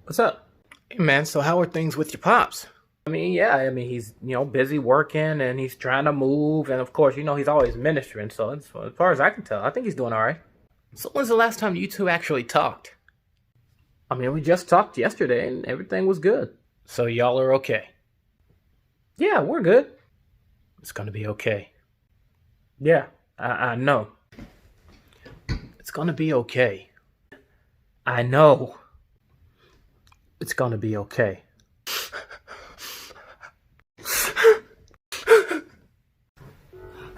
What's up? Hey man, so how are things with your pops? He's, busy working and he's trying to move. And of course, he's always ministering. So as far as I can tell, I think he's doing all right. So when's the last time you two actually talked? We just talked yesterday and everything was good. So y'all are okay? Yeah, we're good. It's gonna be okay. Yeah, I know. It's gonna be okay. I know. It's gonna be okay.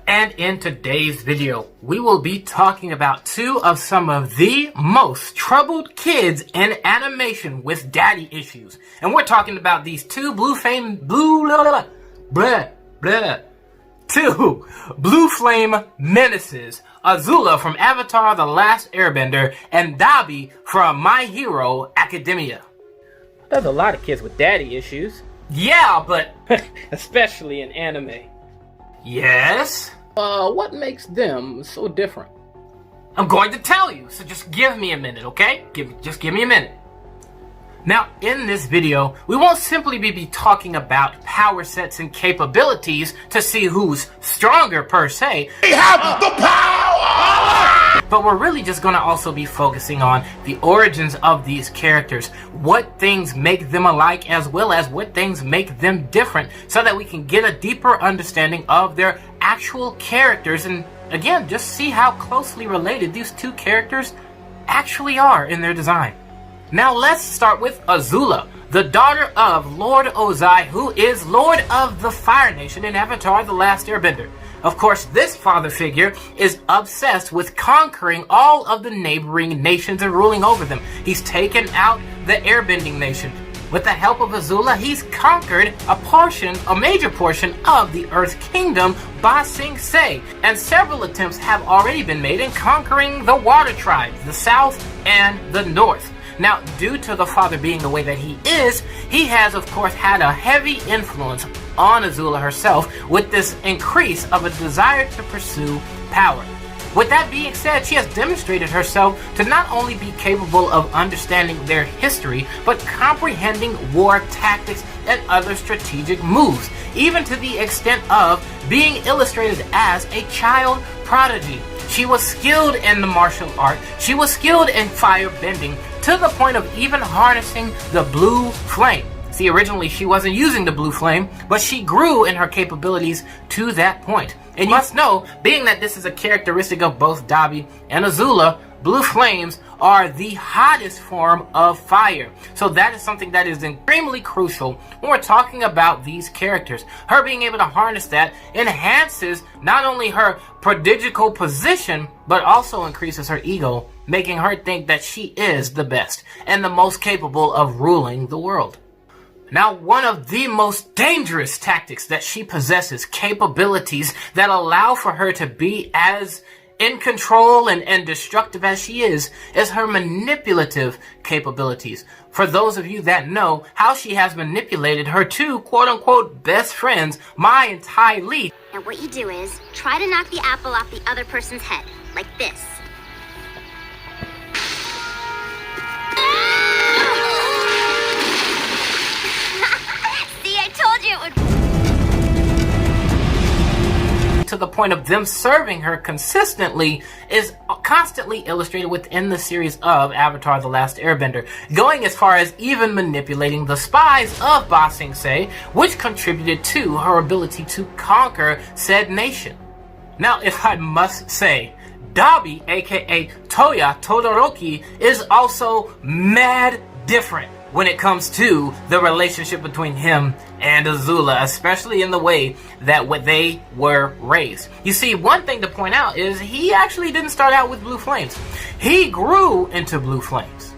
And in today's video, we will be talking about two of some of the most troubled kids in animation with daddy issues. And we're talking about these two blue flame menaces, Azula from Avatar The Last Airbender and Dabi from My Hero Academia. There's a lot of kids with daddy issues. Yeah, but especially in anime. Yes? What makes them so different? I'm going to tell you, so just give me a minute, okay? Just give me a minute. Now, in this video, we won't simply be talking about power sets and capabilities to see who's stronger per se. We have the power! But we're really just going to also be focusing on the origins of these characters, what things make them alike as well as what things make them different, so that we can get a deeper understanding of their actual characters and, again, just see how closely related these two characters actually are in their design. Now let's start with Azula, the daughter of Lord Ozai, who is Lord of the Fire Nation in Avatar The Last Airbender. Of course, this father figure is obsessed with conquering all of the neighboring nations and ruling over them. He's taken out the Airbending nation. With the help of Azula, he's conquered a major portion of the Earth Kingdom, Ba Sing Se, and several attempts have already been made in conquering the Water Tribes, the South and the North. Now, due to the father being the way that he is, he has, of course, had a heavy influence on Azula herself with this increase of a desire to pursue power. With that being said, she has demonstrated herself to not only be capable of understanding their history, but comprehending war tactics and other strategic moves, even to the extent of being illustrated as a child prodigy. She was skilled in the martial art, she was skilled in fire bending, to the point of even harnessing the blue flame. See, originally she wasn't using the blue flame, but she grew in her capabilities to that point. And you must know, being that this is a characteristic of both Dabi and Azula, blue flames are the hottest form of fire. So that is something that is extremely crucial when we're talking about these characters. Her being able to harness that enhances not only her prodigical position, but also increases her ego, making her think that she is the best and the most capable of ruling the world. Now, one of the most dangerous tactics that she possesses, capabilities that allow for her to be as in control and destructive as she is her manipulative capabilities. For those of you that know how she has manipulated her two quote-unquote best friends, Mai and Tai Li. And what you do is, try to knock the apple off the other person's head, like this. See, I told you it would... To the point of them serving her consistently is constantly illustrated within the series of Avatar The Last Airbender, going as far as even manipulating the spies of Ba Sing Se, which contributed to her ability to conquer said nation. Now, if I must say, Dabi, aka Toya Todoroki, is also mad different when it comes to the relationship between him and Azula, especially in the way that they were raised. You see, one thing to point out is he actually didn't start out with blue flames. He grew into blue flames.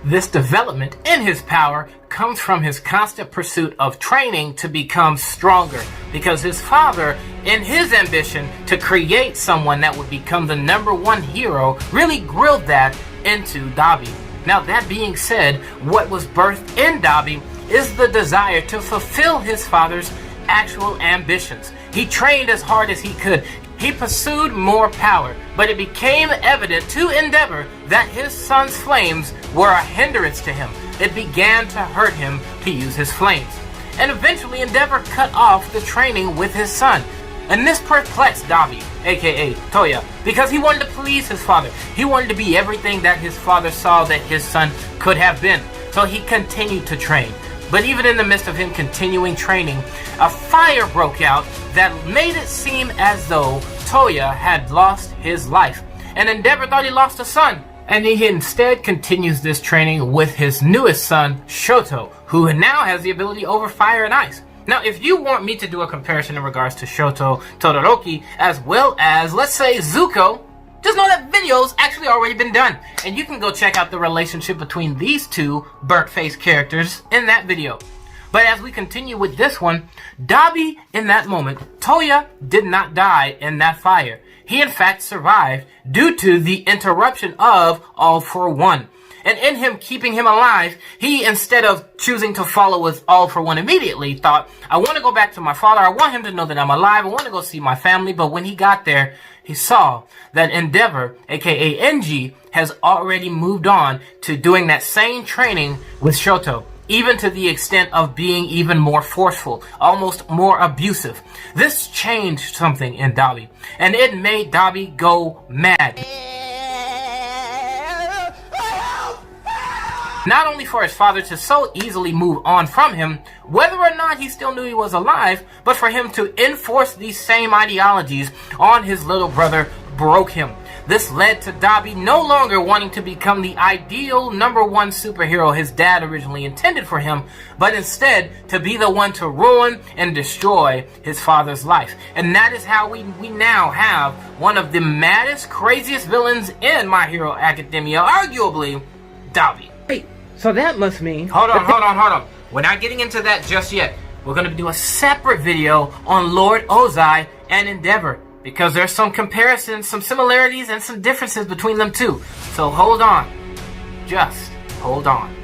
This development in his power comes from his constant pursuit of training to become stronger, because his father, in his ambition to create someone that would become the #1 hero, really grilled that into Dabi. Now, that being said, what was birthed in Dabi is the desire to fulfill his father's actual ambitions. He trained as hard as he could, he pursued more power, but it became evident to Endeavor that his son's flames were a hindrance to him. It began to hurt him to use his flames. And eventually Endeavor cut off the training with his son. And this perplexed Dabi, aka Toya, because he wanted to please his father. He wanted to be everything that his father saw that his son could have been. So he continued to train. But even in the midst of him continuing training, a fire broke out that made it seem as though Toya had lost his life. And Endeavor thought he lost a son. And he instead continues this training with his newest son, Shoto, who now has the ability over fire and ice. Now, if you want me to do a comparison in regards to Shoto, Todoroki, as well as, let's say, Zuko, just know that video's actually already been done. And you can go check out the relationship between these two burnt-faced characters in that video. But as we continue with this one, Dabi, in that moment, Toya did not die in that fire. He in fact survived due to the interruption of All for One. And in him keeping him alive, he, instead of choosing to follow with All for One immediately, thought, I want to go back to my father. I want him to know that I'm alive. I want to go see my family. But when he got there, he saw that Endeavor, aka Enji, has already moved on to doing that same training with Shoto, even to the extent of being even more forceful, almost more abusive. This changed something in Dabi, and it made Dabi go mad. Not only for his father to so easily move on from him, whether or not he still knew he was alive, but for him to enforce these same ideologies on his little brother broke him. This led to Dabi no longer wanting to become the ideal #1 superhero his dad originally intended for him, but instead to be the one to ruin and destroy his father's life. And that is how we now have one of the maddest, craziest villains in My Hero Academia, arguably, Dabi. Wait, so that must mean... Hold on. We're not getting into that just yet. We're going to do a separate video on Lord Ozai and Endeavor, because there's some comparisons, some similarities, and some differences between them too. So hold on. Just hold on.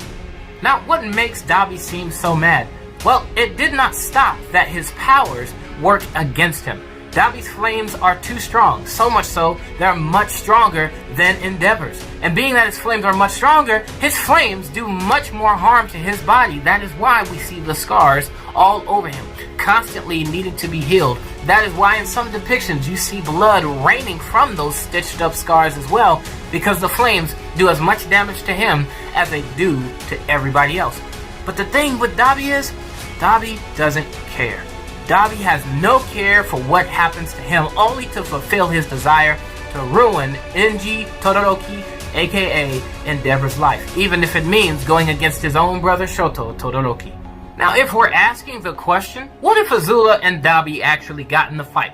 Now, what makes Dabi seem so mad? Well, it did not stop that his powers worked against him. Dabi's flames are too strong, so much so they're much stronger than Endeavor's. And being that his flames are much stronger, his flames do much more harm to his body. That is why we see the scars all over him, constantly needing to be healed. That is why in some depictions you see blood raining from those stitched up scars as well, because the flames do as much damage to him as they do to everybody else. But the thing with Dabi is, Dabi doesn't care. Dabi has no care for what happens to him, only to fulfill his desire to ruin Enji Todoroki, aka Endeavor's life, even if it means going against his own brother Shoto Todoroki. Now, if we're asking the question, what if Azula and Dabi actually got in the fight?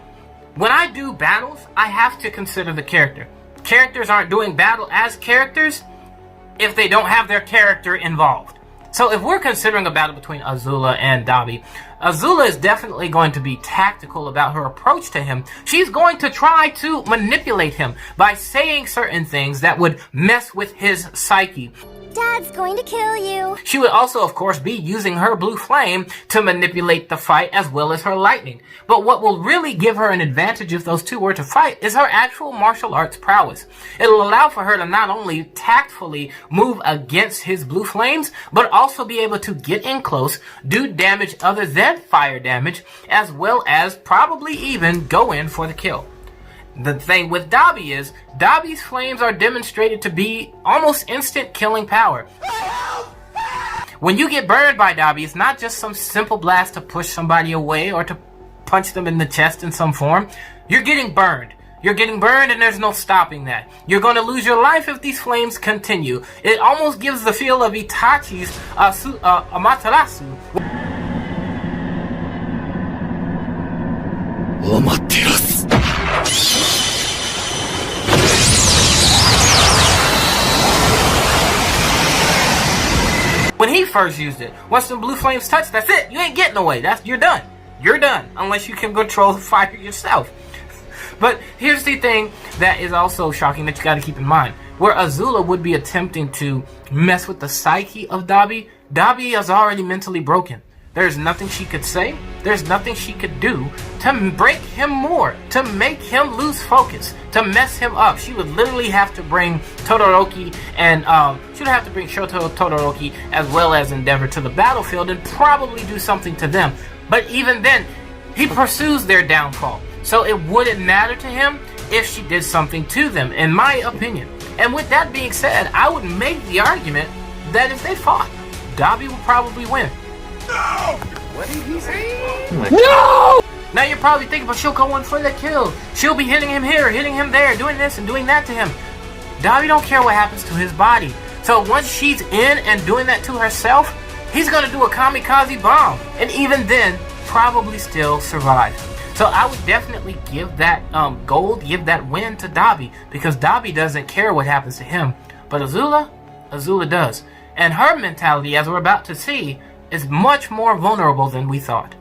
When I do battles, I have to consider the character. Characters aren't doing battle as characters if they don't have their character involved. So if we're considering a battle between Azula and Dabi, Azula is definitely going to be tactical about her approach to him. She's going to try to manipulate him by saying certain things that would mess with his psyche. Dad's going to kill you. She would also, of course, be using her blue flame to manipulate the fight as well as her lightning. But what will really give her an advantage if those two were to fight is her actual martial arts prowess. It'll allow for her to not only tactfully move against his blue flames, but also be able to get in close, do damage other than fire damage, as well as probably even go in for the kill. The thing with Dabi is, Dabi's flames are demonstrated to be almost instant killing power. When you get burned by Dabi, it's not just some simple blast to push somebody away or to punch them in the chest in some form. You're getting burned. You're getting burned and there's no stopping that. You're going to lose your life if these flames continue. It almost gives the feel of Itachi's Amaterasu. When he first used it, once the blue flames touch, that's it. You ain't getting away. You're done. You're done. Unless you can control the fire yourself. But here's the thing that is also shocking that you got to keep in mind. Where Azula would be attempting to mess with the psyche of Dabi, Dabi is already mentally broken. There's nothing she could say. There's nothing she could do to break him more, to make him lose focus, to mess him up. She would literally have to bring Todoroki and she would have to bring Shoto Todoroki as well as Endeavor to the battlefield and probably do something to them. But even then, he pursues their downfall. So it wouldn't matter to him if she did something to them, in my opinion. And with that being said, I would make the argument that if they fought, Dabi would probably win. No! What did he say? No! Now you're probably thinking, but she'll go in for the kill. She'll be hitting him here, hitting him there, doing this and doing that to him. Dabi don't care what happens to his body. So once she's in and doing that to herself, he's gonna do a kamikaze bomb. And even then, probably still survive. So I would definitely give that gold, give that win to Dabi, because Dabi doesn't care what happens to him. But Azula does. And her mentality, as we're about to see, is much more vulnerable than we thought.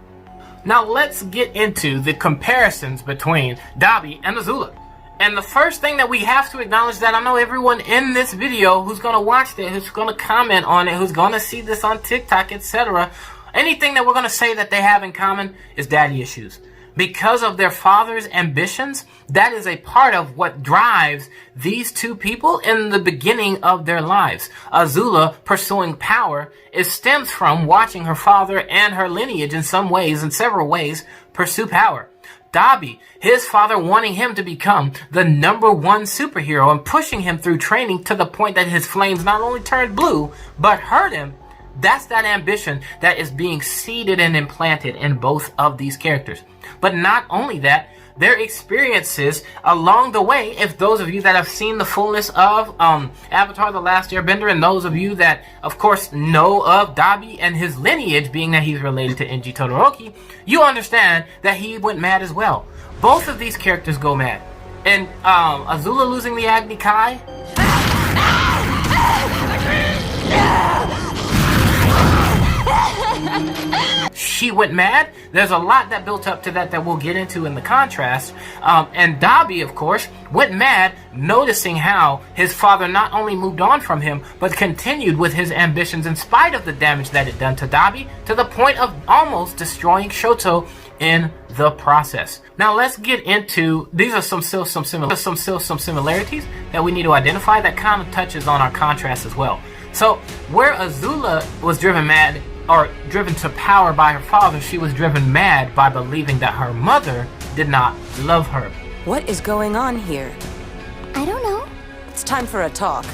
Now let's get into the comparisons between Dabi and Azula. And the first thing that we have to acknowledge, that I know everyone in this video who's going to watch this, who's going to comment on it, who's going to see this on TikTok, etc., anything that we're going to say that they have in common is daddy issues. Because of their father's ambitions, that is a part of what drives these two people in the beginning of their lives. Azula pursuing power, it stems from watching her father and her lineage in some ways, in several ways, pursue power. Dabi, his father wanting him to become the #1 superhero and pushing him through training to the point that his flames not only turned blue, but hurt him. That's that ambition that is being seeded and implanted in both of these characters. But not only that, their experiences along the way, if those of you that have seen the fullness of Avatar The Last Airbender, and those of you that, of course, know of Dabi and his lineage, being that he's related to Enji Todoroki, you understand that he went mad as well. Both of these characters go mad. And Azula losing the Agni Kai... she went mad. There's a lot that built up to that we'll get into in the contrast. And Dabi, of course, went mad, noticing how his father not only moved on from him, but continued with his ambitions in spite of the damage that it done to Dabi, to the point of almost destroying Shoto in the process. Now let's get into, these are some similarities that we need to identify that kind of touches on our contrast as well. So where Azula was driven mad, or driven to power by her father, she was driven mad by believing that her mother did not love her. What is going on here? I don't know. It's time for a talk.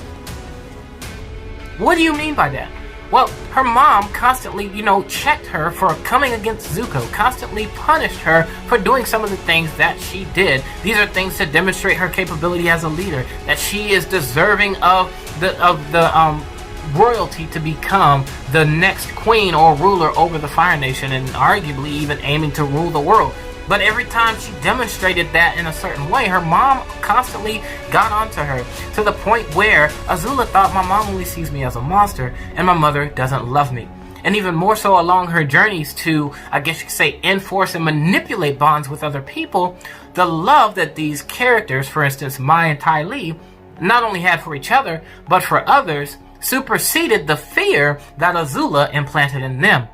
What do you mean by that? Well, her mom constantly, checked her for coming against Zuko, constantly punished her for doing some of the things that she did. These are things to demonstrate her capability as a leader, that she is deserving of the royalty to become the next queen or ruler over the Fire Nation, and arguably even aiming to rule the world. But every time she demonstrated that in a certain way, her mom constantly got onto her, to the point where Azula thought, my mom only sees me as a monster and my mother doesn't love me. And even more so along her journeys to, I guess you could say, enforce and manipulate bonds with other people, the love that these characters, for instance Mai and Ty Lee, not only had for each other but for others, superseded the fear that Azula implanted in them.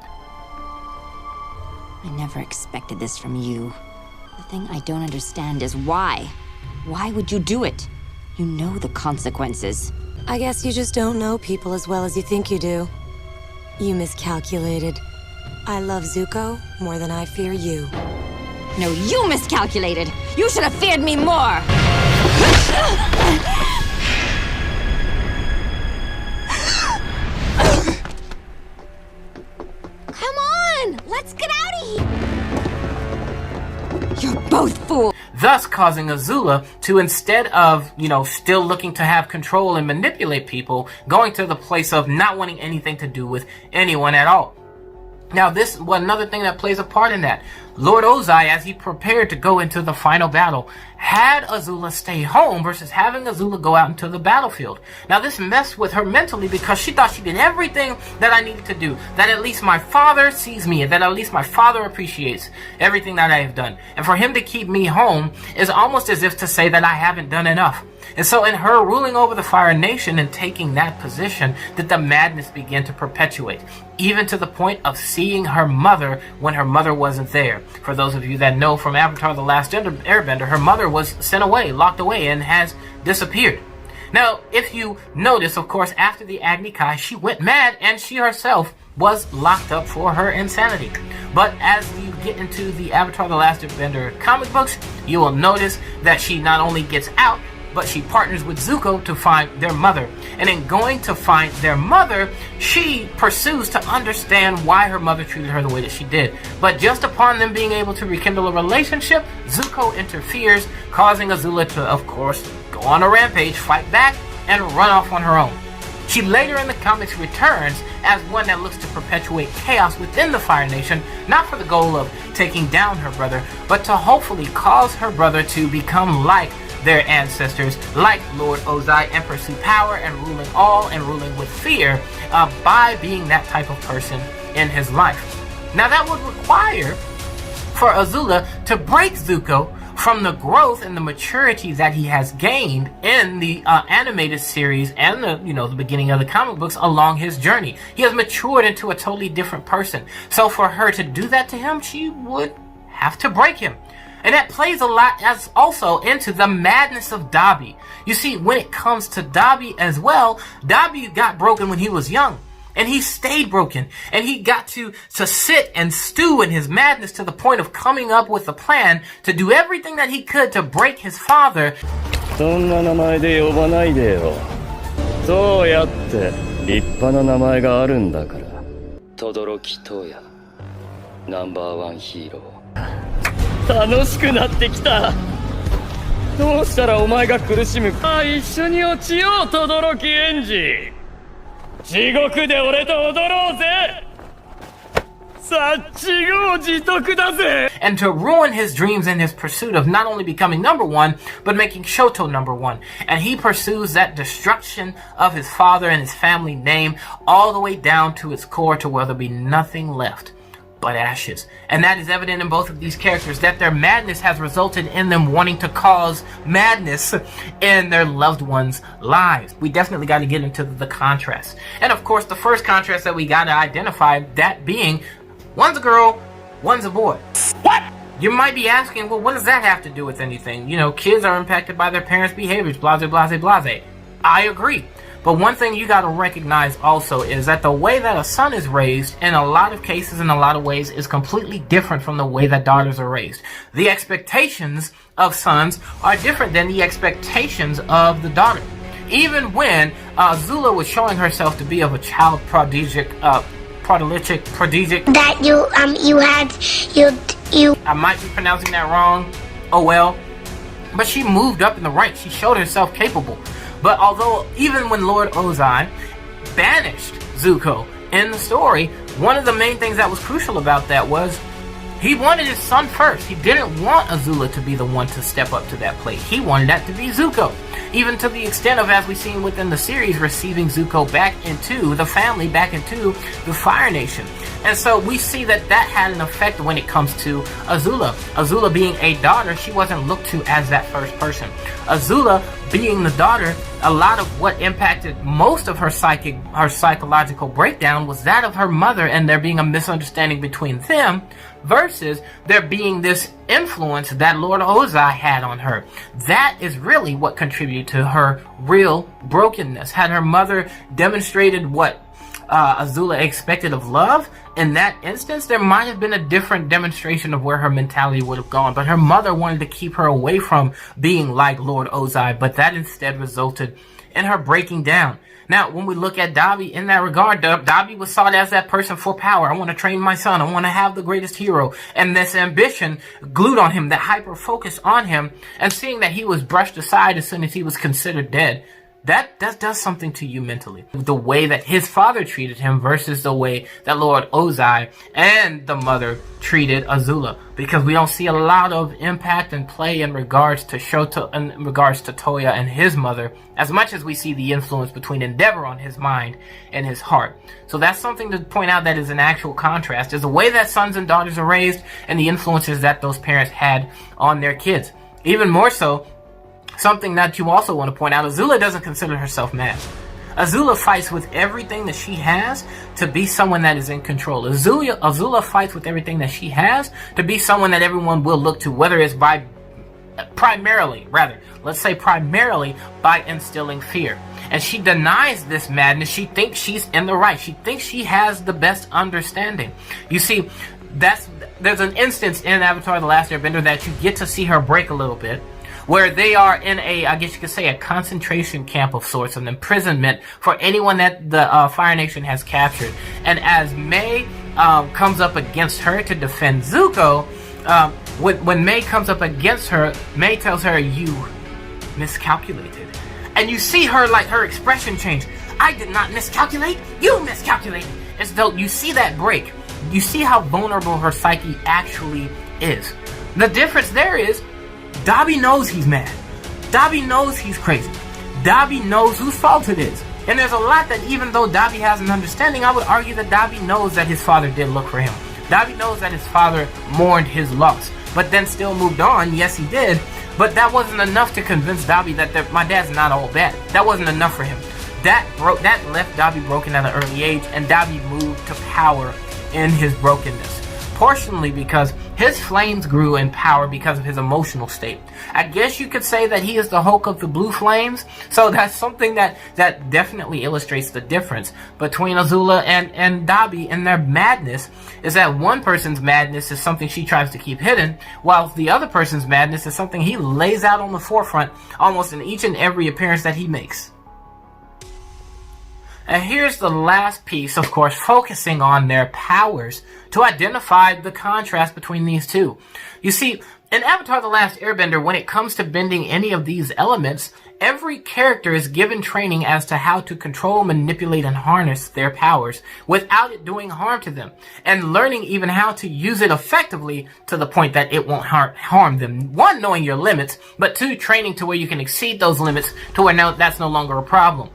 I never expected this from you. The thing I don't understand is why. Why would you do it? You know the consequences. I guess you just don't know people as well as you think you do. You miscalculated. I love Zuko more than I fear you. No, you miscalculated! You should have feared me more! Come on! Let's get out of here! You're both fools! Thus causing Azula to, instead of, still looking to have control and manipulate people, going to the place of not wanting anything to do with anyone at all. Now this was another thing that plays a part in that. Lord Ozai, as he prepared to go into the final battle, had Azula stay home versus having Azula go out into the battlefield. Now this messed with her mentally, because she thought she did everything that I needed to do. That at least my father sees me, that at least my father appreciates everything that I have done. And for him to keep me home is almost as if to say that I haven't done enough. And so in her ruling over the Fire Nation and taking that position, that the madness began to perpetuate, even to the point of seeing her mother when her mother wasn't there. For those of you that know from Avatar The Last Airbender, her mother was sent away, locked away, and has disappeared. Now, if you notice, of course, after the Agni Kai, she went mad, and she herself was locked up for her insanity. But as you get into the Avatar The Last Airbender comic books, you will notice that she not only gets out, but she partners with Zuko to find their mother. And in going to find their mother, she pursues to understand why her mother treated her the way that she did. But just upon them being able to rekindle a relationship, Zuko interferes, causing Azula to, of course, go on a rampage, fight back, and run off on her own. She later in the comics returns as one that looks to perpetuate chaos within the Fire Nation, not for the goal of taking down her brother, but to hopefully cause her brother to become like their ancestors, like Lord Ozai, and pursue power and ruling all and ruling with fear by being that type of person in his life. Now that would require for Azula to break Zuko from the growth and the maturity that he has gained in the animated series and the beginning of the comic books along his journey. He has matured into a totally different person. So for her to do that to him, she would have to break him. And that plays a lot as also into the madness of Dabi. You see, when it comes to Dabi as well, Dabi got broken when he was young. And he stayed broken. And he got to sit and stew in his madness to the point of coming up with a plan to do everything that he could to break his father. そんな名前で呼ばないでよ。そうやって立派な名前があるんだから。轟東也、ナンバーワンヒーロー。楽しくなってきた。どうしたらお前が苦しむか。一緒に落ちよう、轟エンジ。地獄で俺と踊ろうぜ。さあ、自業自得だぜ。 And to ruin his dreams in his pursuit of not only becoming number one, but making Shoto number one. And he pursues that destruction of his father and his family name all the way down to its core to where there'll be nothing left but ashes. And that is evident in both of these characters, that their madness has resulted in them wanting to cause madness in their loved ones' lives. We definitely got to get into the contrast. And of course, the first contrast that we got to identify, that being, one's a girl, one's a boy. What? You might be asking, well, what does that have to do with anything? You know, kids are impacted by their parents' behaviors, blase, blase, blase. I agree. But one thing you got to recognize also is that the way that a son is raised in a lot of cases, in a lot of ways, is completely different from the way that daughters are raised. The expectations of sons are different than the expectations of the daughter. Even when Azula was showing herself to be of a child prodigic. That you I might be pronouncing that wrong. Oh well. But she moved up in the ranks. She showed herself capable. But although even when Lord Ozai banished Zuko in the story, one of the main things that was crucial about that was he wanted his son first. He didn't want Azula to be the one to step up to that plate. He wanted that to be Zuko. Even to the extent of, as we've seen within the series, receiving Zuko back into the family, back into the Fire Nation. And so we see that that had an effect when it comes to Azula. Azula being a daughter, she wasn't looked to as that first person. Azula being the daughter, a lot of what impacted most of her psychological breakdown was that of her mother, and there being a misunderstanding between them versus there being this influence that Lord Ozai had on her. That is really what contributed to her real brokenness. Had her mother demonstrated what Azula expected of love, in that instance, there might have been a different demonstration of where her mentality would have gone. But her mother wanted to keep her away from being like Lord Ozai, but that instead resulted in her breaking down. Now, when we look at Dabi in that regard, Dabi was sought as that person for power. I want to train my son. I want to have the greatest hero. And this ambition glued on him, that hyper focus on him, and seeing that he was brushed aside as soon as he was considered dead. That does something to you mentally. The way that his father treated him versus the way that Lord Ozai and the mother treated Azula. Because we don't see a lot of impact and play in regards to Shoto, in regards to Toya and his mother, as much as we see the influence between Endeavor on his mind and his heart. So that's something to point out that is an actual contrast, is the way that sons and daughters are raised and the influences that those parents had on their kids. Even more so, something that you also want to point out, Azula doesn't consider herself mad. Azula fights with everything that she has to be someone that is in control. Azula fights with everything that she has to be someone that everyone will look to, whether it's primarily by instilling fear. And she denies this madness. She thinks she's in the right. She thinks she has the best understanding. You see, there's an instance in Avatar: The Last Airbender that you get to see her break a little bit, where they are in I guess you could say, a concentration camp of sorts, an imprisonment for anyone that the Fire Nation has captured. And as May comes up against her to defend Zuko, when May comes up against her, May tells her, "You miscalculated." And you see her, like, her expression change. "I did not miscalculate, you miscalculated." As though you see that break. You see how vulnerable her psyche actually is. The difference there is, Dabi knows he's mad. Dabi knows he's crazy. Dabi knows whose fault it is. And there's a lot that, even though Dabi has an understanding, I would argue that Dabi knows that his father did look for him. Dabi knows that his father mourned his loss, but then still moved on. Yes, he did. But that wasn't enough to convince Dabi that my dad's not all bad. That wasn't enough for him. That left Dabi broken at an early age, and Dabi moved to power in his brokenness. Partially because his flames grew in power because of his emotional state. I guess you could say that he is the Hulk of the blue flames. So that's something that definitely illustrates the difference between Azula and Dabi in their madness, is that one person's madness is something she tries to keep hidden, while the other person's madness is something he lays out on the forefront almost in each and every appearance that he makes. And here's the last piece, of course, focusing on their powers to identify the contrast between these two. You see, in Avatar: The Last Airbender, when it comes to bending any of these elements, every character is given training as to how to control, manipulate, and harness their powers without it doing harm to them, and learning even how to use it effectively to the point that it won't harm them. One, knowing your limits, but two, training to where you can exceed those limits to where now that's no longer a problem.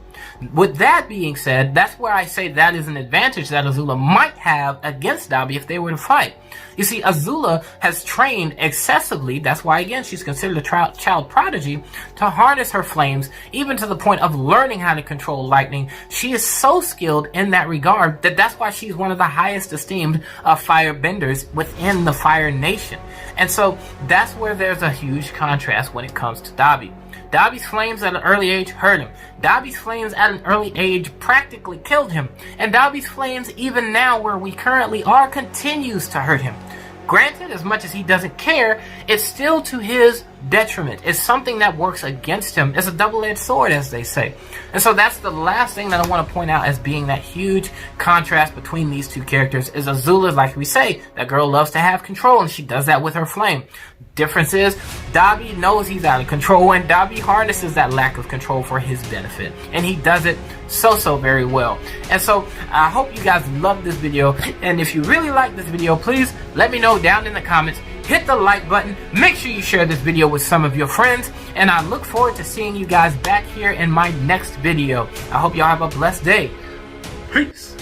With that being said, that's where I say that is an advantage that Azula might have against Dabi if they were to fight. You see, Azula has trained excessively, that's why again she's considered a child prodigy, to harness her flames, even to the point of learning how to control lightning. She is so skilled in that regard that's why she's one of the highest esteemed firebenders within the Fire Nation. And so that's where there's a huge contrast when it comes to Dabi. Dabi's flames at an early age hurt him. Dabi's flames at an early age practically killed him. And Dabi's flames, even now where we currently are, continues to hurt him. Granted, as much as he doesn't care, it's still to his detriment. It's something that works against him. It's a double-edged sword, as they say. And so that's the last thing that I want to point out as being that huge contrast between these two characters, is Azula, like we say, that girl loves to have control, and she does that with her flame. Difference is, Dabi knows he's out of control, and Dabi harnesses that lack of control for his benefit. And he does it so very well. And so, I hope you guys love this video, and if you really like this video, please let me know down in the comments. Hit the like button, make sure you share this video with some of your friends, and I look forward to seeing you guys back here in my next video. I hope y'all have a blessed day. Peace!